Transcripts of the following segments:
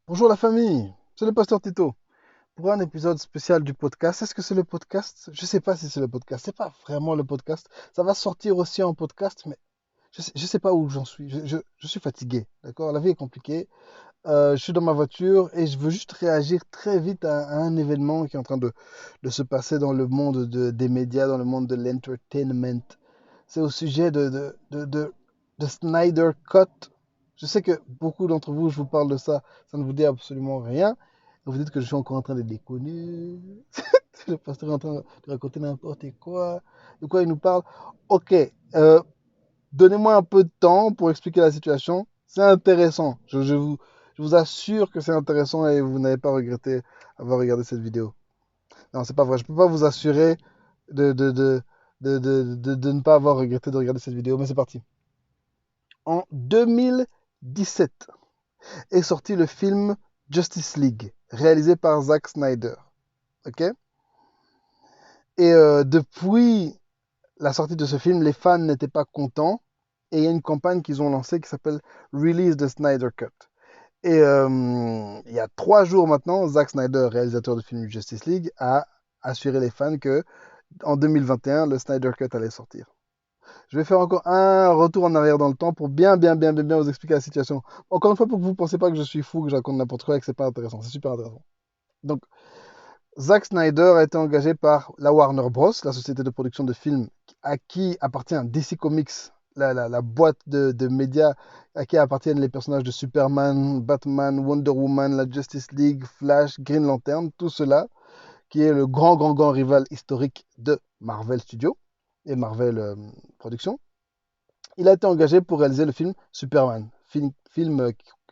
Bonjour la famille, c'est le pasteur Tito pour un épisode spécial du podcast. Est-ce que c'est le podcast? Je ne sais pas si c'est le podcast. C'est pas vraiment le podcast. Ça va sortir aussi en podcast, mais je sais pas où j'en suis. Je suis fatigué, d'accord? La vie est compliquée. Je suis dans ma voiture et je veux juste réagir très vite à un événement qui est en train de se passer dans le monde des médias, dans le monde de l'entertainment. C'est au sujet de Snyder Cut. Je sais que beaucoup d'entre vous, je vous parle de ça, ça ne vous dit absolument rien. Et vous dites que je suis encore en train de déconner. Le pasteur est en train de raconter n'importe quoi. De quoi il nous parle? Ok, donnez-moi un peu de temps pour expliquer la situation. C'est intéressant. Je vous assure que c'est intéressant et vous n'allez pas regretter avoir regardé cette vidéo. Non, c'est pas vrai. Je peux pas vous assurer de, de, de, de ne pas avoir regretté de regarder cette vidéo, mais c'est parti. En 2017 est sorti le film Justice League, réalisé par Zack Snyder. Ok. Et depuis la sortie de ce film, les fans n'étaient pas contents. Et il y a une campagne qu'ils ont lancée qui s'appelle Release the Snyder Cut. Et il y a 3 jours maintenant, Zack Snyder, réalisateur du film Justice League, a assuré les fans que en 2021, le Snyder Cut allait sortir. Je vais faire encore un retour en arrière dans le temps pour bien vous expliquer la situation. Encore une fois, pour que vous ne pensiez pas que je suis fou, que je raconte n'importe quoi et que c'est pas intéressant. C'est super intéressant. Donc, Zack Snyder a été engagé par la Warner Bros., la société de production de films à qui appartient DC Comics, la boîte de médias à qui appartiennent les personnages de Superman, Batman, Wonder Woman, la Justice League, Flash, Green Lantern, tout cela, qui est le grand rival historique de Marvel Studios et Marvel Productions. Il a été engagé pour réaliser le film Superman, film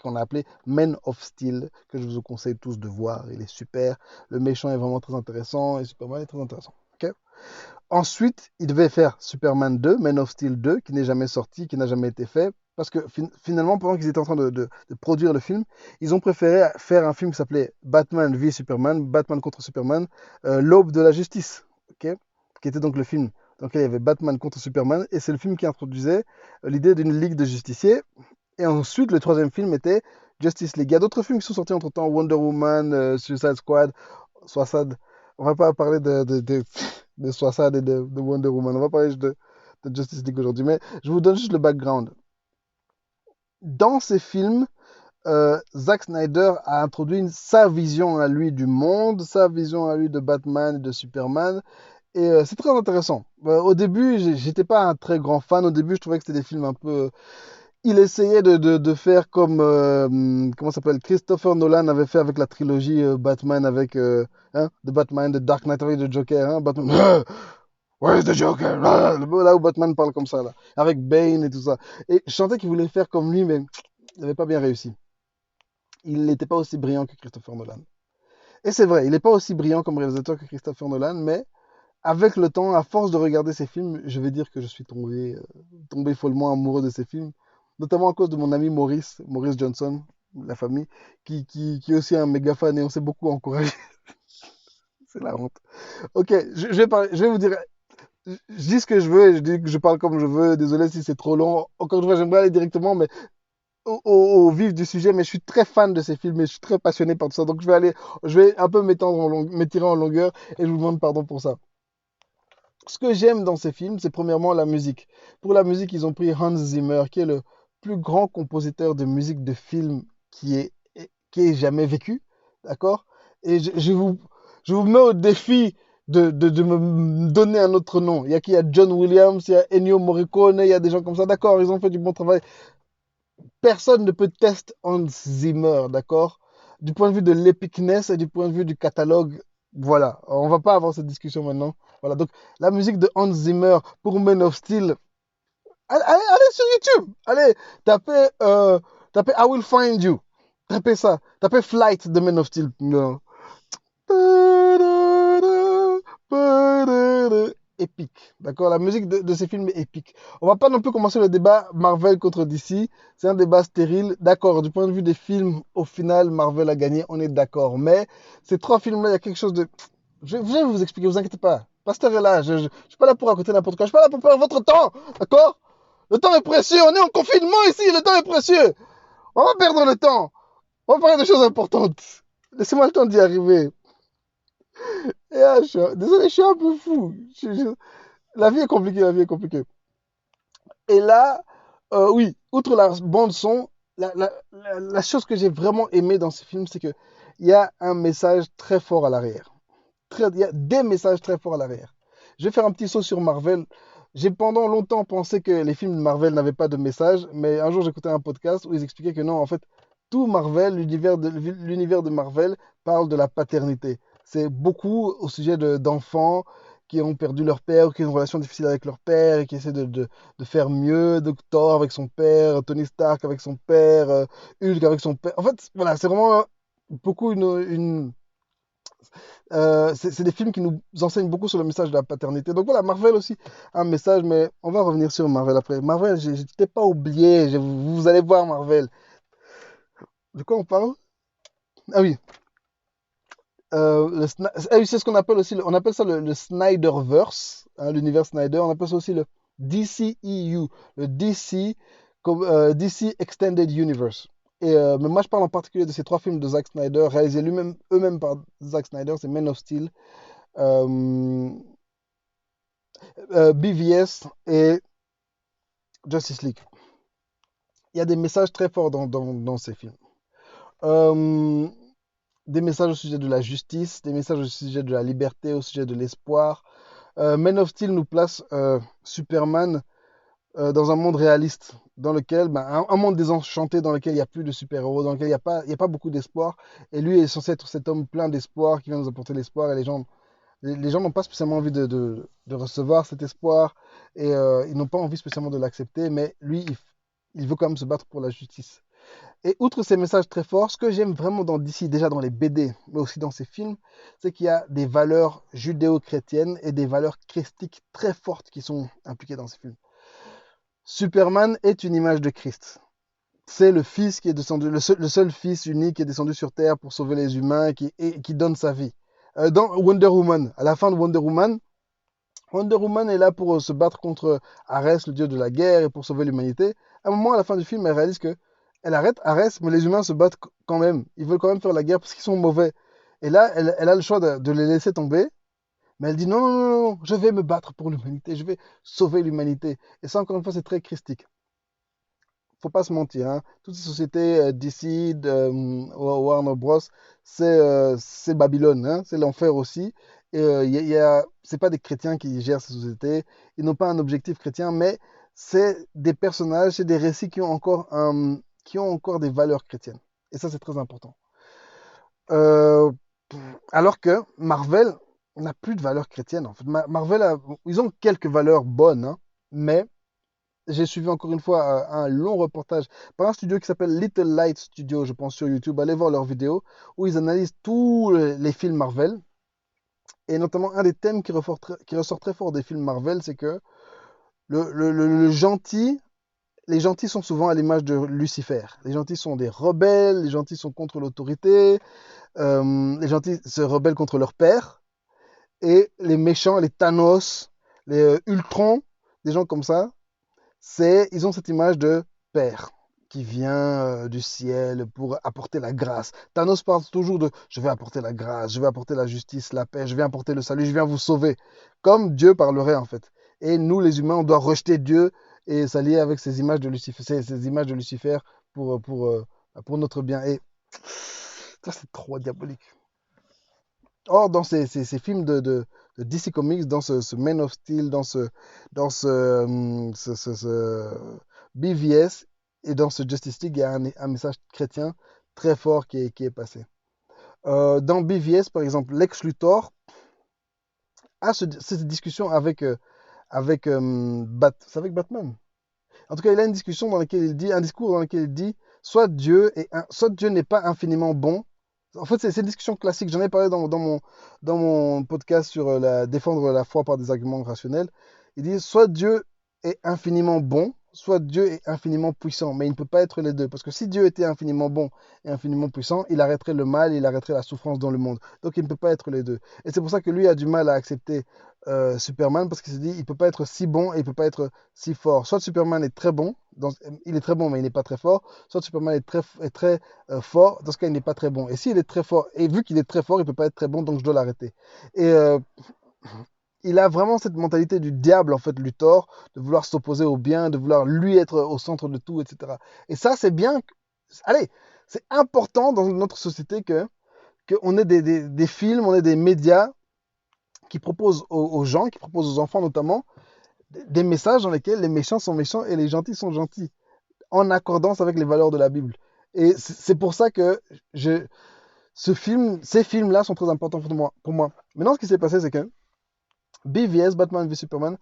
qu'on a appelé Man of Steel, que je vous conseille tous de voir. Il est super. Le méchant est vraiment très intéressant et Superman est très intéressant. Okay. Ensuite, il devait faire Superman 2, Man of Steel 2, qui n'est jamais sorti, qui n'a jamais été fait. Parce que finalement, pendant qu'ils étaient en train de produire le film, ils ont préféré faire un film qui s'appelait Batman v Superman, Batman contre Superman, l'aube de la justice, okay, qui était donc le film dans lequel il y avait Batman contre Superman, et c'est le film qui introduisait l'idée d'une ligue de justiciers. Et ensuite, le troisième film était Justice League. Il y a d'autres films qui sont sortis entre-temps, Wonder Woman, Suicide Squad, Suicide. On va pas parler de Suicide et de Wonder Woman, on va parler de Justice League aujourd'hui, mais je vous donne juste le background. Dans ces films, Zack Snyder a introduit sa vision à lui du monde, sa vision à lui de Batman et de Superman, et c'est très intéressant. Au début, j'étais pas un très grand fan. Au début, je trouvais que c'était des films un peu. Il essayait de faire comme comment ça s'appelle, Christopher Nolan avait fait avec la trilogie Batman avec hein, The Batman, The Dark Knight avec le Joker, hein, Batman. Where is the Joker? Là où Batman parle comme ça là, avec Bane et tout ça. Et je sentais qu'il voulait faire comme lui, mais il n'avait pas bien réussi. Il n'était pas aussi brillant que Christopher Nolan. Et c'est vrai, il n'est pas aussi brillant comme réalisateur que Christopher Nolan, mais avec le temps, à force de regarder ces films, je vais dire que je suis tombé follement amoureux de ces films, notamment à cause de mon ami Maurice Johnson, la famille, qui est aussi un méga fan et on s'est beaucoup encouragé. C'est la honte. Ok, je vais vous dire, je dis ce que je veux et je dis que je parle comme je veux. Désolé si c'est trop long. Encore une fois, j'aimerais aller directement mais au vif du sujet, mais je suis très fan de ces films et je suis très passionné par tout ça. Donc je vais un peu m'étirer en longueur et je vous demande pardon pour ça. Ce que j'aime dans ces films, c'est premièrement la musique. Pour la musique, ils ont pris Hans Zimmer, qui est le plus grand compositeur de musique de film qui ait jamais vécu. D'accord. Et je vous mets au défi de me donner un autre nom. Il y a qui? Il y a John Williams, il y a Ennio Morricone, il y a des gens comme ça. D'accord, ils ont fait du bon travail. Personne ne peut tester Hans Zimmer, d'accord? Du point de vue de l'epicness et du point de vue du catalogue, voilà. On va pas avoir cette discussion maintenant. Voilà, donc la musique de Hans Zimmer pour Men of Steel. Allez sur YouTube. Allez, tapez, tapez I Will Find You. Tapez ça. Tapez Flight de Men of Steel. Non. Épique, d'accord? La musique de ces films est épique. On va pas non plus commencer le débat Marvel contre DC. C'est un débat stérile. D'accord, du point de vue des films, au final, Marvel a gagné, on est d'accord. Mais ces trois films-là, il y a quelque chose de. Je vais vous expliquer, vous inquiétez pas. Pasteur est là. Je suis pas là pour raconter n'importe quoi. Je suis pas là pour perdre votre temps, d'accord? Le temps est précieux. On est en confinement ici. Le temps est précieux. On va perdre le temps. On va parler de choses importantes. Laissez-moi le temps d'y arriver. Et là, désolé, je suis un peu fou. La vie est compliquée, la vie est compliquée. Et là, oui, outre la bande son, la chose que j'ai vraiment aimé dans ce film, c'est que il y a un message très fort à l'arrière. Il y a des messages très forts à l'arrière. Je vais faire un petit saut sur Marvel. J'ai pendant longtemps pensé que les films de Marvel n'avaient pas de message, mais un jour j'écoutais un podcast où ils expliquaient que non, en fait, tout Marvel, l'univers de Marvel parle de la paternité. C'est beaucoup au sujet d'enfants qui ont perdu leur père, ou qui ont une relation difficile avec leur père et qui essaient de faire mieux. Donc Thor avec son père, Tony Stark avec son père, Hulk avec son père. En fait, voilà, c'est vraiment beaucoup c'est des films qui nous enseignent beaucoup sur le message de la paternité. Donc voilà, Marvel aussi, un message, mais on va revenir sur Marvel après. Marvel, je t'ai pas oublié, vous allez voir Marvel. De quoi on parle? Ah oui, ah oui, c'est ce qu'on appelle aussi, on appelle ça le Snyderverse, hein, l'univers Snyder, on appelle ça aussi le DCEU, le DC, DC Extended Universe. Mais moi, je parle en particulier de ces trois films de Zack Snyder, réalisés eux-mêmes par Zack Snyder, c'est Men of Steel, euh, BVS et Justice League. Il y a des messages très forts dans ces films. Euh, des messages au sujet de la justice, des messages au sujet de la liberté, au sujet de l'espoir. Man of Steel nous place Superman dans un monde réaliste, dans lequel, ben, un monde désenchanté, dans lequel il n'y a plus de super-héros, dans lequel il y a pas beaucoup d'espoir. Et lui est censé être cet homme plein d'espoir qui vient nous apporter l'espoir. Et les gens n'ont pas spécialement envie de recevoir cet espoir et ils n'ont pas envie spécialement de l'accepter, mais lui, il veut quand même se battre pour la justice. Et outre ces messages très forts, ce que j'aime vraiment dans DC, déjà dans les BD, mais aussi dans ces films, c'est qu'il y a des valeurs judéo-chrétiennes et des valeurs christiques très fortes qui sont impliquées dans ces films. Superman est une image de Christ. C'est le fils qui est descendu, le seul fils unique qui est descendu sur Terre pour sauver les humains et qui donne sa vie. Dans Wonder Woman, à la fin de Wonder Woman, Wonder Woman est là pour se battre contre Ares, le dieu de la guerre, et pour sauver l'humanité. À un moment, à la fin du film, elle réalise que elle arrête Ares, mais les humains se battent quand même. Ils veulent quand même faire la guerre parce qu'ils sont mauvais. Et là, elle a le choix de les laisser tomber, mais elle dit non, non, non, non, je vais me battre pour l'humanité, je vais sauver l'humanité. Et ça, encore une fois, c'est très christique. Faut pas se mentir, hein. Toutes ces sociétés DC, Warner Bros, c'est Babylone, hein. C'est l'enfer aussi. Et c'est pas des chrétiens qui gèrent ces sociétés. Ils n'ont pas un objectif chrétien, mais c'est des personnages, c'est des récits qui ont encore des valeurs chrétiennes. Et ça, c'est très important. Euh, alors que Marvel n'a plus de valeurs chrétiennes. En fait, ils ont quelques valeurs bonnes, hein, mais j'ai suivi encore une fois un long reportage par un studio qui s'appelle Little Light Studio, je pense, sur YouTube. Allez voir leurs vidéos où ils analysent tous les films Marvel. Et notamment, un des thèmes qui ressort très fort des films Marvel, c'est que le gentil, les gentils sont souvent à l'image de Lucifer. Les gentils sont des rebelles, les gentils sont contre l'autorité, les gentils se rebellent contre leur père. Et les méchants, les Thanos, les Ultron, des gens comme ça, ils ont cette image de père qui vient du ciel pour apporter la grâce. Thanos parle toujours de je vais apporter la grâce, je vais apporter la justice, la paix, je vais apporter le salut, je viens vous sauver. Comme Dieu parlerait en fait. Et nous, les humains, on doit rejeter Dieu et s'allier avec ces images de Lucifer, ces images de Lucifer pour notre bien. Et ça, c'est trop diabolique. Or, dans ces films de DC Comics, dans ce Man of Steel, dans ce BVS et dans ce Justice League, il y a un message chrétien très fort qui est passé. Dans BVS, par exemple, Lex Luthor a cette discussion c'est avec Batman. En tout cas, il a une discussion dans laquelle il dit, un discours dans lequel il dit, soit Dieu n'est pas infiniment bon. En fait, c'est une discussion classique. J'en ai parlé dans mon podcast sur défendre la foi par des arguments rationnels. Il dit, soit Dieu est infiniment bon, soit Dieu est infiniment puissant, mais il ne peut pas être les deux. Parce que si Dieu était infiniment bon et infiniment puissant, il arrêterait le mal, il arrêterait la souffrance dans le monde. Donc il ne peut pas être les deux. Et c'est pour ça que lui a du mal à accepter Superman, parce qu'il se dit, il ne peut pas être si bon et il ne peut pas être si fort. Soit Superman est très bon, il est très bon mais il n'est pas très fort, soit Superman est très fort, dans ce cas il n'est pas très bon. Et s'il est très fort, et vu qu'il est très fort, il ne peut pas être très bon, donc je dois l'arrêter. Et il a vraiment cette mentalité du diable, en fait, Luthor, de vouloir s'opposer au bien, de vouloir lui être au centre de tout, etc. Et ça, c'est bien. Allez, c'est important dans notre société qu'on ait des films, on ait des médias qui proposent aux gens, qui proposent aux enfants notamment, des messages dans lesquels les méchants sont méchants et les gentils sont gentils, en accordance avec les valeurs de la Bible. Et c'est pour ça que ces films-là sont très importants pour moi. Maintenant, ce qui s'est passé, c'est que BVS, Batman v Superman,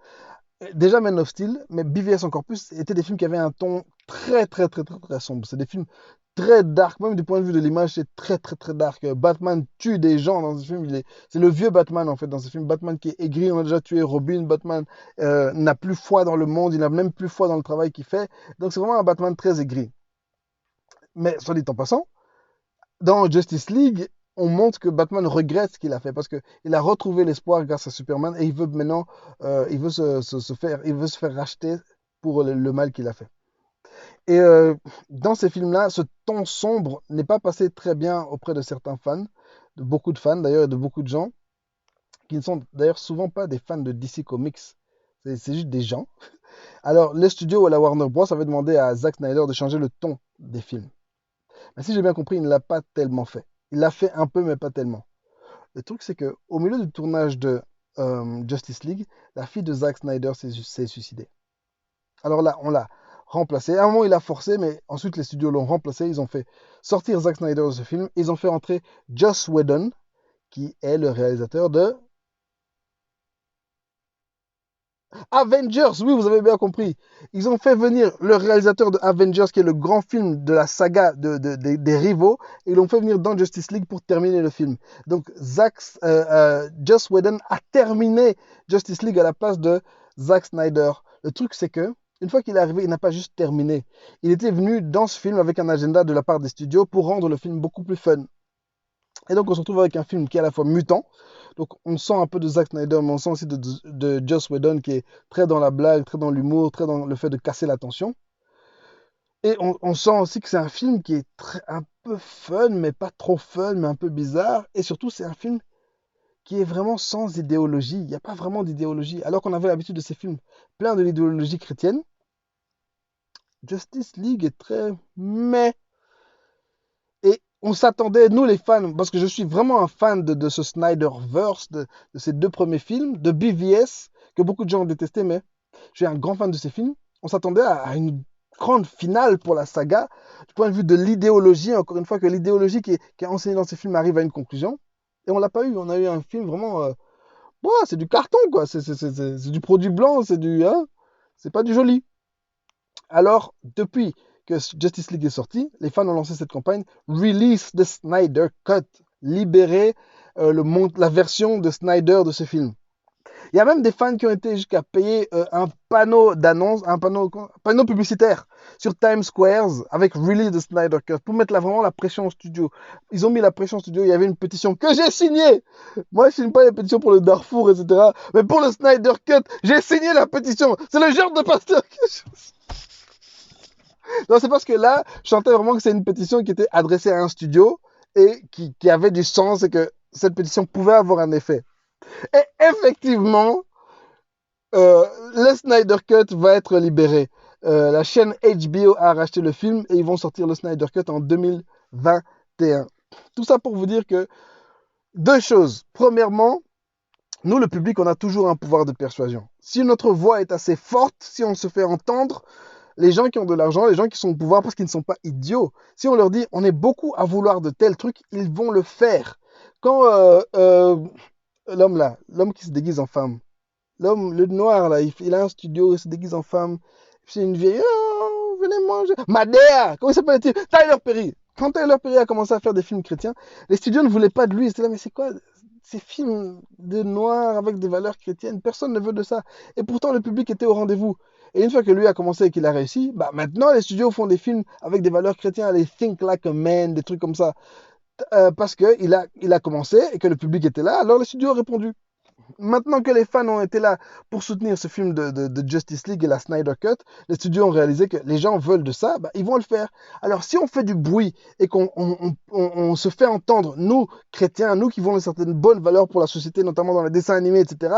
déjà Man of Steel, mais BVS encore plus, étaient des films qui avaient un ton très, très, très, très, très sombre. C'est des films très dark, même du point de vue de l'image, c'est très, très, très dark. Batman tue des gens dans ce film. C'est le vieux Batman, en fait, dans ce film. Batman qui est aigri, on a déjà tué Robin. Batman n'a plus foi dans le monde, il n'a même plus foi dans le travail qu'il fait. Donc, c'est vraiment un Batman très aigri. Mais, soit dit en passant, dans Justice League, on montre que Batman regrette ce qu'il a fait parce qu'il a retrouvé l'espoir grâce à Superman et il veut maintenant, il veut se faire racheter pour le mal qu'il a fait. Et dans ces films-là, ce ton sombre n'est pas passé très bien auprès de certains fans, de beaucoup de fans d'ailleurs, et de beaucoup de gens qui ne sont d'ailleurs souvent pas des fans de DC Comics. C'est juste des gens. Alors, le studio ou la Warner Bros. Avait demandé à Zack Snyder de changer le ton des films. Mais si j'ai bien compris, il ne l'a pas tellement fait. Il l'a fait un peu, mais pas tellement. Le truc, c'est que au milieu du tournage de Justice League, la fille de Zack Snyder s'est suicidée. Alors là, on l'a remplacé. À un moment, il a forcé, mais ensuite, les studios l'ont remplacé. Ils ont fait sortir Zack Snyder de ce film. Ils ont fait entrer Joss Whedon, qui est le réalisateur de Avengers. Oui, vous avez bien compris. Ils ont fait venir le réalisateur de Avengers, qui est le grand film de la saga des rivaux, et ils l'ont fait venir dans Justice League pour terminer le film. Donc, Joss Whedon a terminé Justice League à la place de Zack Snyder. Le truc, c'est que une fois qu'il est arrivé, il n'a pas juste terminé. Il était venu dans ce film avec un agenda de la part des studios pour rendre le film beaucoup plus fun. Et donc, on se retrouve avec un film qui est à la fois mutant. Donc, on sent un peu de Zack Snyder, mais on sent aussi de Joss Whedon qui est très dans la blague, très dans l'humour, très dans le fait de casser la tension. Et on sent aussi que c'est un film qui est un peu fun, mais pas trop fun, mais un peu bizarre. Et surtout, c'est un film qui est vraiment sans idéologie. Il n'y a pas vraiment d'idéologie. Alors qu'on avait l'habitude de ces films pleins de l'idéologie chrétienne, Justice League est très mais. Et on s'attendait, nous les fans, parce que je suis vraiment un fan de ce Snyderverse, de ces deux premiers films, de BVS, que beaucoup de gens ont détesté, mais je suis un grand fan de ces films. On s'attendait à une grande finale pour la saga, du point de vue de l'idéologie, encore une fois, que l'idéologie qui est enseignée dans ces films arrive à une conclusion. Et on l'a pas eu. On a eu un film vraiment. C'est du carton, quoi. C'est du produit blanc, c'est du. Hein, c'est pas du joli. Alors, depuis que Justice League est sorti, les fans ont lancé cette campagne Release the Snyder Cut, libérer la version de Snyder de ce film. Il y a même des fans qui ont été jusqu'à payer un panneau d'annonce, panneau publicitaire sur Times Square avec Release the Snyder Cut pour mettre vraiment la pression au studio. Ils ont mis la pression au studio, il y avait une pétition que j'ai signée. Moi, je signe pas les pétitions pour le Darfour, etc. Mais pour le Snyder Cut, j'ai signé la pétition. C'est le genre de pasteur que je suis. Non, c'est parce que là, je sentais vraiment que c'est une pétition qui était adressée à un studio et qui avait du sens et que cette pétition pouvait avoir un effet. Et effectivement, le Snyder Cut va être libéré. La chaîne HBO a racheté le film et ils vont sortir le Snyder Cut en 2021. Tout ça pour vous dire que deux choses. Premièrement, nous, le public, on a toujours un pouvoir de persuasion. Si notre voix est assez forte, si on se fait entendre, les gens qui ont de l'argent, les gens qui sont au pouvoir parce qu'ils ne sont pas idiots, si on leur dit on est beaucoup à vouloir de tels trucs, ils vont le faire. Quand l'homme qui se déguise en femme, le noir là, il a un studio, il se déguise en femme, c'est une vieille, oh, venez manger. Madea, comment il s'appelle-t-il? Tyler Perry. Quand Tyler Perry a commencé à faire des films chrétiens, les studios ne voulaient pas de lui. Ils étaient là, mais c'est quoi ces films de noirs avec des valeurs chrétiennes? Personne ne veut de ça. Et pourtant, le public était au rendez-vous. Et une fois que lui a commencé et qu'il a réussi, bah maintenant les studios font des films avec des valeurs chrétiennes, les Think Like a Man, des trucs comme ça. Parce qu'il a commencé et que le public était là, alors les studios ont répondu. Maintenant que les fans ont été là pour soutenir ce film de Justice League et la Snyder Cut, les studios ont réalisé que les gens veulent de ça, bah, ils vont le faire. Alors si on fait du bruit et qu'on se fait entendre, nous, chrétiens, nous qui voulons certaines bonnes valeurs pour la société, notamment dans les dessins animés, etc.,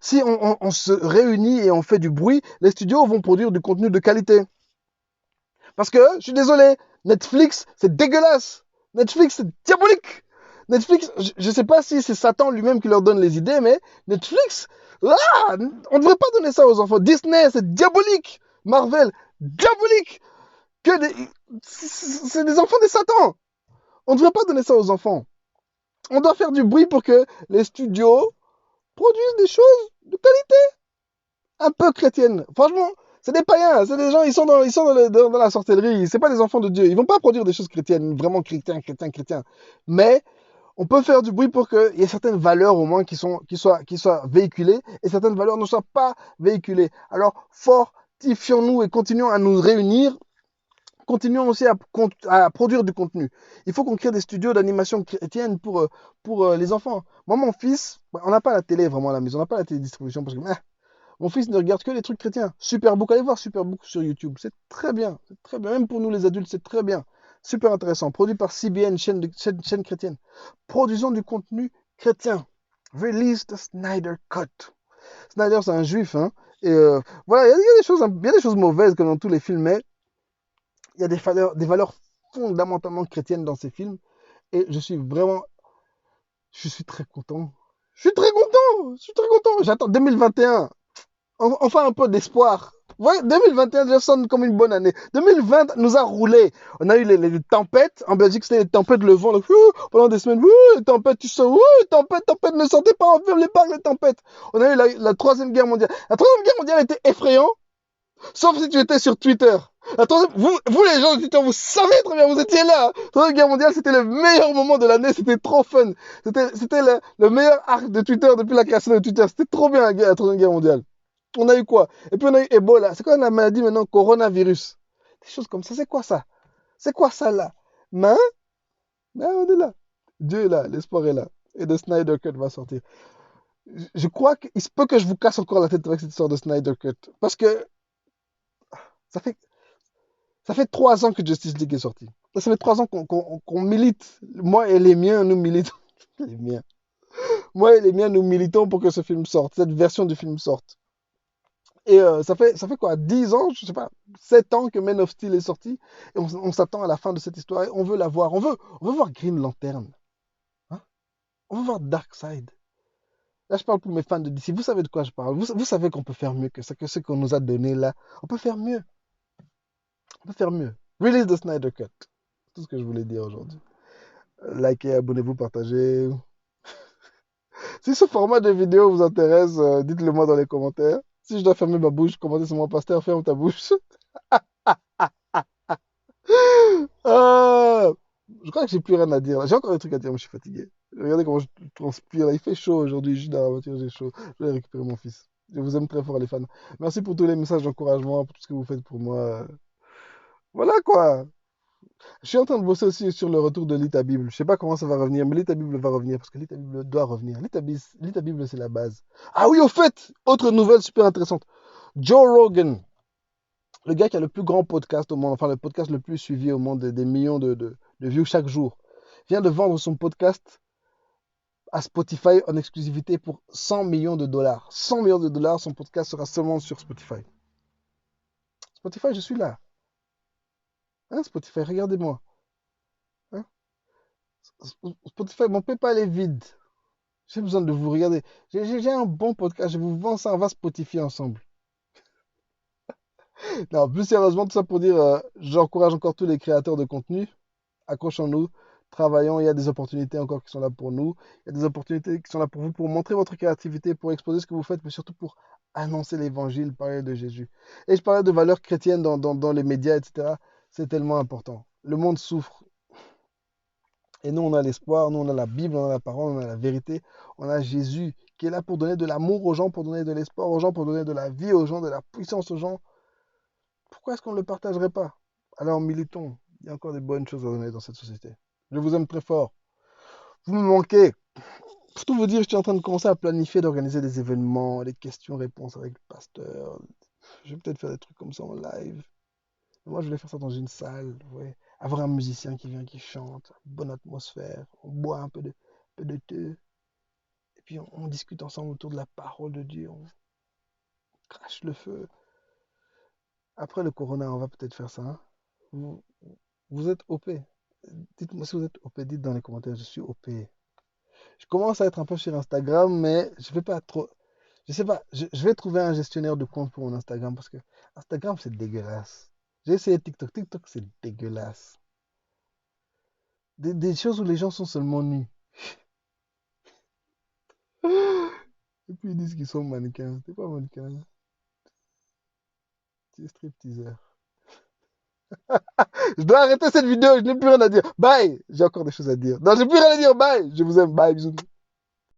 si on se réunit et on fait du bruit, les studios vont produire du contenu de qualité. Parce que, je suis désolé, Netflix, c'est dégueulasse. Netflix, c'est diabolique. Netflix, je ne sais pas si c'est Satan lui-même qui leur donne les idées, mais Netflix, on ne devrait pas donner ça aux enfants. Disney, c'est diabolique. Marvel, diabolique. C'est des enfants des Satan. On ne devrait pas donner ça aux enfants. On doit faire du bruit pour que les studios produisent des choses de qualité, un peu chrétiennes. Franchement, c'est des païens, c'est des gens, ils sont dans la sorcellerie. C'est pas des enfants de Dieu. Ils vont pas produire des choses chrétiennes, vraiment chrétiens. Mais on peut faire du bruit pour qu'il y ait certaines valeurs au moins qui soient véhiculées et certaines valeurs ne soient pas véhiculées. Alors, fortifions-nous et continuons à nous réunir. Continuons aussi à produire du contenu. Il faut qu'on crée des studios d'animation chrétienne pour les enfants. Moi, mon fils, on n'a pas la télé vraiment à la maison, on n'a pas la télédistribution parce que mon fils ne regarde que les trucs chrétiens. Superbook, allez voir Superbook sur YouTube. C'est très bien. C'est très bien. Même pour nous les adultes, c'est très bien. Super intéressant. Produit par CBN, chaîne chrétienne. Produisons du contenu chrétien. Release the Snyder Cut. Snyder, c'est un juif. Hein, et voilà, il y a des choses mauvaises comme dans tous les films, mais il y a des valeurs fondamentalement chrétiennes dans ces films. Et je suis très content. Je suis très content. J'attends 2021. Enfin un peu d'espoir. Ouais, 2021 déjà sonne comme une bonne année. 2020 nous a roulé. On a eu les tempêtes. En Belgique, c'était les tempêtes, le vent. Pendant des semaines, les tempêtes, tu sens, tempêtes, ne sortez pas, on ferme les parcs, les tempêtes. On a eu la Troisième Guerre mondiale. La Troisième Guerre mondiale était effrayante, sauf si tu étais sur Twitter. Vous les gens de Twitter, vous savez très bien, vous étiez là. La Troisième Guerre mondiale, c'était le meilleur moment de l'année, c'était trop fun. C'était le meilleur arc de Twitter depuis la création de Twitter. C'était trop bien la Troisième Guerre mondiale. On a eu quoi? Et puis on a eu Ebola. C'est quoi la maladie maintenant? Coronavirus. Des choses comme ça. C'est quoi ça? C'est quoi ça là? Mais on est là. Dieu est là. L'espoir est là. Et The Snyder Cut va sortir. Je crois qu'il se peut que je vous casse encore la tête avec cette histoire de Snyder Cut. Parce que ça fait, ça fait 3 ans que Justice League est sorti. Ça fait 3 ans qu'on milite. Moi et les miens, nous militons. Les miens. Moi et les miens, nous militons pour que ce film sorte. Cette version du film sorte. Et ça fait quoi, 10 ans, je sais pas, 7 ans que Men of Steel est sorti. Et on s'attend à la fin de cette histoire. Et on veut la voir. On veut voir Green Lantern. Hein. On veut voir Darkseid. Là, je parle pour mes fans de DC. Vous savez de quoi je parle. Vous savez qu'on peut faire mieux que ça, que ce qu'on nous a donné là. On peut faire mieux. On peut faire mieux. Release the Snyder Cut. C'est tout ce que je voulais dire aujourd'hui. Likez, abonnez-vous, partagez. Si ce format de vidéo vous intéresse, dites-le moi dans les commentaires. Si je dois fermer ma bouche, commentez sur mon pasteur, ferme ta bouche. Ah, je crois que j'ai plus rien à dire. J'ai encore des trucs à dire, mais je suis fatigué. Regardez comment je transpire. Là. Il fait chaud aujourd'hui. Je suis dans la voiture, j'ai chaud. Je vais récupérer mon fils. Je vous aime très fort, les fans. Merci pour tous les messages d'encouragement, pour tout ce que vous faites pour moi. Voilà quoi. Je suis en train de bosser aussi sur le retour de Lita Bible. Je sais pas comment ça va revenir, mais Lita Bible va revenir parce que Lita Bible doit revenir. Lita Bible, c'est la base. Ah oui, au fait, autre nouvelle super intéressante. Joe Rogan, le gars qui a le plus grand podcast au monde, enfin le podcast le plus suivi au monde, des millions de views chaque jour, vient de vendre son podcast à Spotify en exclusivité pour 100 millions de dollars. 100 millions de dollars, son podcast sera seulement sur Spotify. Spotify, je suis là. Hein, Spotify, regardez-moi. Hein? Spotify, mon PayPal est vide. J'ai besoin de vous regarder. J'ai un bon podcast, je vous vends ça, on va Spotify ensemble. Non, plus sérieusement, tout ça pour dire, j'encourage encore tous les créateurs de contenu. Accrochons-nous, travaillons, il y a des opportunités encore qui sont là pour nous. Il y a des opportunités qui sont là pour vous, pour montrer votre créativité, pour exposer ce que vous faites, mais surtout pour annoncer l'évangile, parler de Jésus. Et je parlais de valeurs chrétiennes dans les médias, etc. C'est tellement important. Le monde souffre. Et nous, on a l'espoir, nous, on a la Bible, on a la parole, on a la vérité. On a Jésus qui est là pour donner de l'amour aux gens, pour donner de l'espoir aux gens, pour donner de la vie aux gens, de la puissance aux gens. Pourquoi est-ce qu'on ne le partagerait pas? Alors, militons. Il y a encore des bonnes choses à donner dans cette société. Je vous aime très fort. Vous me manquez. Pour tout vous dire, je suis en train de commencer à planifier, d'organiser des événements, des questions-réponses avec le pasteur. Je vais peut-être faire des trucs comme ça en live. Moi, je voulais faire ça dans une salle, ouais. Avoir un musicien qui vient, qui chante, bonne atmosphère. On boit un peu de thé. Et puis, on discute ensemble autour de la parole de Dieu. On crache le feu. Après le corona, on va peut-être faire ça, hein. Vous, vous êtes OP. Dites-moi si vous êtes OP. Dites dans les commentaires, je suis OP. Je commence à être un peu sur Instagram, mais je vais pas trop. Je sais pas, je vais trouver un gestionnaire de compte pour mon Instagram parce que Instagram, c'est dégueulasse. J'ai essayé TikTok. TikTok, c'est dégueulasse. Des choses où les gens sont seulement nus. Et puis ils disent qu'ils sont mannequins. C'est pas mannequin, c'est stripteaser. Je dois arrêter cette vidéo, je n'ai plus rien à dire. Bye! J'ai encore des choses à dire. Non, j'ai plus rien à dire. Bye! Je vous aime. Bye, bisous.